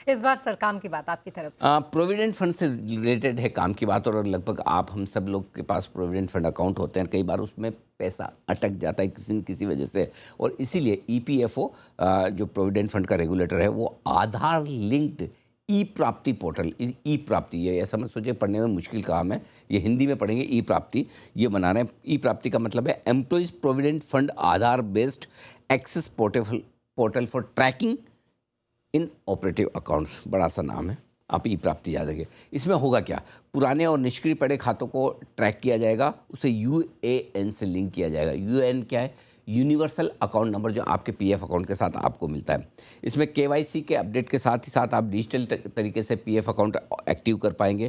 इस बार सर काम की बात आपकी तरफ से? प्रोविडेंट फंड से रिलेटेड है काम की बात, और लगभग आप हम सब लोग के पास प्रोविडेंट फंड अकाउंट होते हैं। कई बार उसमें पैसा अटक जाता है किसी न किसी वजह से, और इसीलिए ईपीएफओ जो प्रोविडेंट फंड का रेगुलेटर है वो आधार लिंक्ड ई प्राप्ति पोर्टल, ई प्राप्ति, ये ऐसा मत सोचिए पढ़ने में मुश्किल काम है, ये हिंदी में पढ़ेंगे ई प्राप्ति, ये बना रहे हैं। ई प्राप्ति का मतलब है employees provident fund Aadhaar based access portal for tracking inoperative accounts, बड़ा सा नाम है, आप ई प्राप्ति याद रखिए। इसमें होगा क्या, पुराने और निष्क्रिय पड़े खातों को ट्रैक किया जाएगा, उसे यूएएन से लिंक किया जाएगा। यूएएन क्या है? यूनिवर्सल अकाउंट नंबर, जो आपके पीएफ अकाउंट के साथ आपको मिलता है। इसमें केवाईसी के अपडेट के साथ ही साथ आप डिजिटल तरीके से पीएफ अकाउंट एक्टिव कर पाएंगे।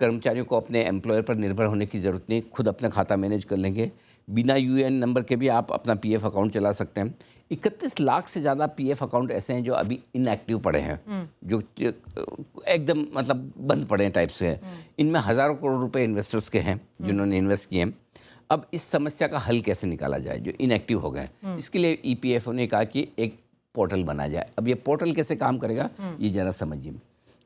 कर्मचारियों को अपने एम्प्लॉयर पर निर्भर होने की ज़रूरत नहीं, खुद अपना खाता मैनेज कर लेंगे। बिना यूएएन नंबर के भी आप अपना पीएफ अकाउंट चला सकते हैं। 31 लाख से ज़्यादा पीएफ अकाउंट ऐसे हैं जो अभी इनएक्टिव पड़े हैं, जो एकदम मतलब बंद पड़े हैं टाइप से हैं। इनमें हज़ारों करोड़ रुपए इन्वेस्टर्स के हैं जिन्होंने इन्वेस्ट किए हैं। अब इस समस्या का हल कैसे निकाला जाए जो इनएक्टिव हो गए, इसके लिए ईपीएफओ ने कहा कि एक पोर्टल बनाया जाए। अब ये पोर्टल कैसे काम करेगा ये ज़रा समझिए।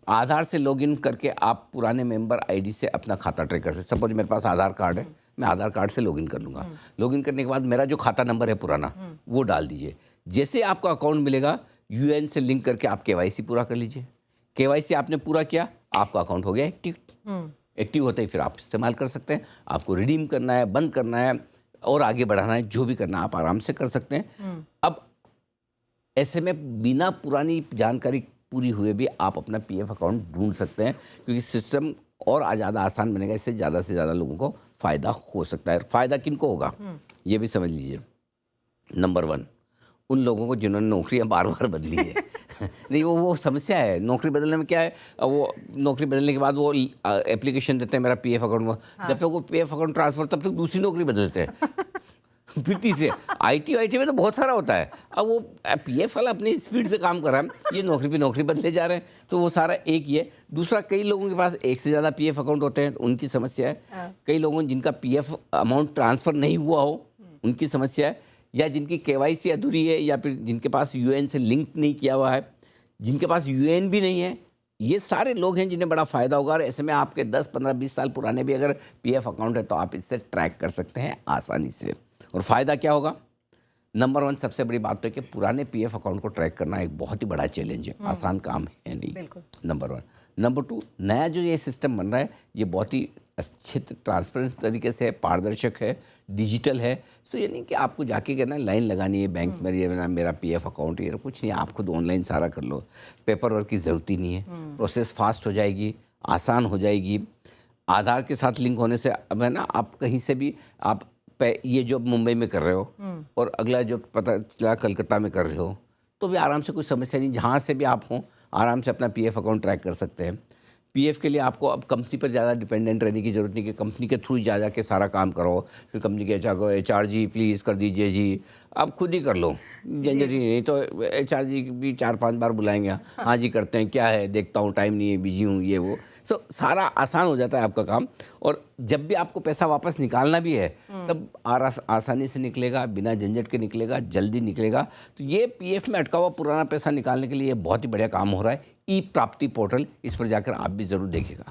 आधार से लॉगिन करके आप पुराने मेंबर आईडी से अपना खाता ट्रैक कर सकते। सपोज मेरे पास आधार कार्ड है, मैं आधार कार्ड से लॉगिन कर लूँगा। लॉगिन करने के बाद मेरा जो खाता नंबर है पुराना वो डाल दीजिए। जैसे आपको अकाउंट मिलेगा यूएन से लिंक करके आप केवाईसी पूरा कर लीजिए। केवाईसी आपने पूरा किया, आपका अकाउंट हो गया एक्टिव। एक्टिव होते ही फिर आप इस्तेमाल कर सकते हैं। आपको रिडीम करना है, बंद करना है और आगे बढ़ाना है, जो भी करना है आप आराम से कर सकते हैं। अब ऐसे में बिना पुरानी जानकारी पूरी हुए भी आप अपना पीएफ अकाउंट ढूंढ सकते हैं, क्योंकि सिस्टम और ज़्यादा आसान बनेगा। इससे ज़्यादा से ज़्यादा लोगों को फ़ायदा हो सकता है। फ़ायदा किन को होगा ये भी समझ लीजिए। नंबर 1, उन लोगों को जिन्होंने नौकरियां बार बार बदली है नहीं, वो समस्या है। नौकरी बदलने में क्या है, वो नौकरी बदलने के बाद वो एप्लीकेशन देते हैं मेरा पीएफ अकाउंट में। जब तक वो पीएफ अकाउंट ट्रांसफर, तब तक दूसरी नौकरी बदलते हैं फिर तीसरे आईटी में तो बहुत सारा होता है। अब वो पीएफ वाला अपनी स्पीड से काम कर रहा है, ये नौकरी पे नौकरी बदले जा रहे हैं, तो वो सारा एक ही है। दूसरा, कई लोगों के पास एक से ज़्यादा पीएफ अकाउंट होते हैं तो उनकी समस्या है। कई लोगों जिनका पीएफ अमाउंट ट्रांसफ़र नहीं हुआ हो उनकी समस्या है, या जिनकी केवाईसी अधूरी है, या फिर जिनके पास यूएन से लिंक नहीं किया हुआ है, जिनके पास यूएन भी नहीं है। ये सारे लोग हैं जिन्हें बड़ा फ़ायदा होगा। और ऐसे में आपके 10, 15, 20 साल पुराने भी अगर पीएफ अकाउंट है तो आप इससे ट्रैक कर सकते हैं आसानी से। और फ़ायदा क्या होगा? नंबर 1 सबसे बड़ी बात तो है कि पुराने पीएफ अकाउंट को ट्रैक करना एक बहुत ही बड़ा चैलेंज है, आसान काम है नहीं, नंबर 1। नंबर 2, नया जो ये सिस्टम बन रहा है ये बहुत ही अच्छे ट्रांसपेरेंट तरीके से है, पारदर्शक है, डिजिटल है। तो ये नहीं कि आपको जाके कहना लाइन लगानी है बैंक में, ये मेरा पीएफ अकाउंट, ये कुछ नहीं, आप खुद ऑनलाइन सारा कर लो। पेपर वर्क की ज़रूरत ही नहीं है, प्रोसेस फास्ट हो जाएगी, आसान हो जाएगी। आधार के साथ लिंक होने से अब है ना, आप कहीं से भी आप ये जॉब मुंबई में कर रहे हो और अगला जॉब पता चला कलकत्ता में कर रहे हो, तो भी आराम से कोई समस्या नहीं, जहाँ से भी आप हों आराम से अपना पीएफ अकाउंट ट्रैक कर सकते हैं। पीएफ के लिए आपको अब कंपनी पर ज़्यादा डिपेंडेंट रहने की ज़रूरत नहीं कि कंपनी के थ्रू जा के सारा काम करो, फिर कंपनी के एचआर को एचआर जी प्लीज़ कर दीजिए जी, आप खुद ही कर लो, झंझट ही नहीं। तो एचआर जी भी 4-5 बार बुलाएंगे, हाँ जी करते हैं, क्या है देखता हूँ, टाइम नहीं है, बिजी हूँ, ये वो। सो सारा आसान हो जाता है आपका काम। और जब भी आपको पैसा वापस निकालना भी है तब आसानी से निकलेगा, बिना झंझट के निकलेगा, जल्दी निकलेगा। तो ये पीएफ में अटका हुआ पुराना पैसा निकालने के लिए बहुत ही बढ़िया काम हो रहा है ई प्राप्ति पोर्टल। इस पर जाकर आप भी ज़रूर देखिएगा।